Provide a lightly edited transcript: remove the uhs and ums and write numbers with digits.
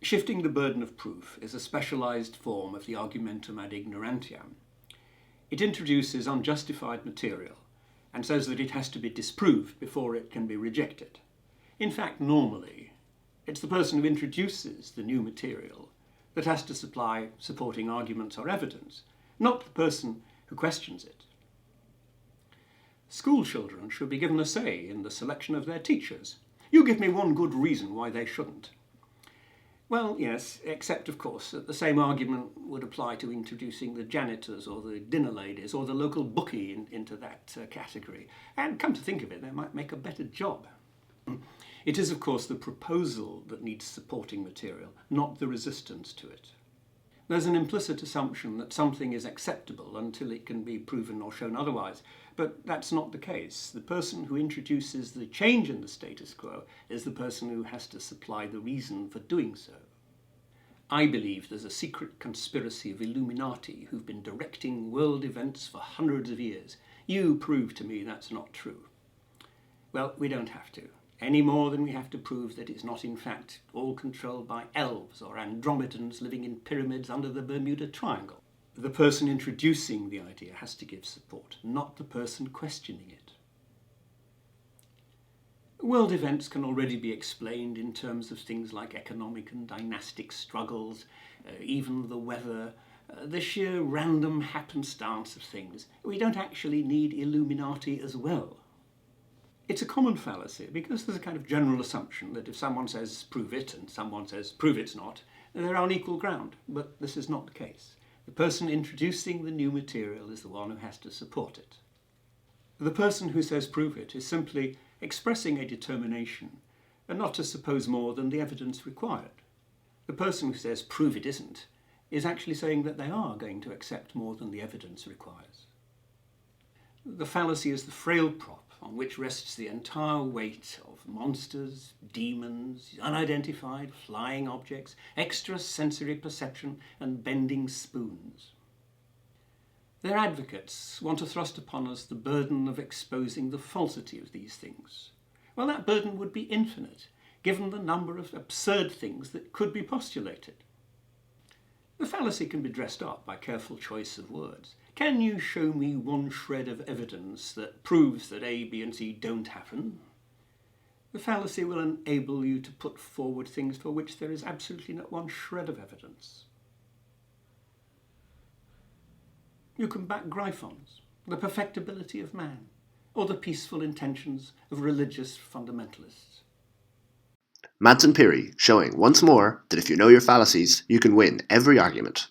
Shifting the burden of proof is a specialised form of the argumentum ad ignorantiam. It introduces unjustified material and says that it has to be disproved before it can be rejected. In fact, normally, it's the person who introduces the new material that has to supply supporting arguments or evidence, not the person who questions it. School children should be given a say in the selection of their teachers. You give me one good reason why they shouldn't. Well, yes, except, of course, that the same argument would apply to introducing the janitors or the dinner ladies or the local bookie into that category. And come to think of it, they might make a better job. It is, of course, the proposal that needs supporting material, not the resistance to it. There's an implicit assumption that something is acceptable until it can be proven or shown otherwise, but that's not the case. The person who introduces the change in the status quo is the person who has to supply the reason for doing so. I believe there's a secret conspiracy of Illuminati who've been directing world events for hundreds of years. You prove to me that's not true. Well, we don't have to, any more than we have to prove that it's not in fact all controlled by elves or Andromedans living in pyramids under the Bermuda Triangle. The person introducing the idea has to give support, not the person questioning it. World events can already be explained in terms of things like economic and dynastic struggles, even the weather, the sheer random happenstance of things. We don't actually need Illuminati as well. It's a common fallacy because there's a kind of general assumption that if someone says prove it and someone says prove it's not, they're on equal ground, but this is not the case. The person introducing the new material is the one who has to support it. The person who says prove it is simply expressing a determination and not to suppose more than the evidence required. The person who says prove it isn't is actually saying that they are going to accept more than the evidence requires. The fallacy is the frail prop on which rests the entire weight of monsters, demons, unidentified flying objects, extrasensory perception, and bending spoons. Their advocates want to thrust upon us the burden of exposing the falsity of these things. Well, that burden would be infinite, given the number of absurd things that could be postulated. The fallacy can be dressed up by careful choice of words. Can you show me one shred of evidence that proves that A, B, and C don't happen? The fallacy will enable you to put forward things for which there is absolutely not one shred of evidence. You can back Gryphons, the perfectibility of man, or the peaceful intentions of religious fundamentalists. Madsen Pirie showing once more that if you know your fallacies, you can win every argument.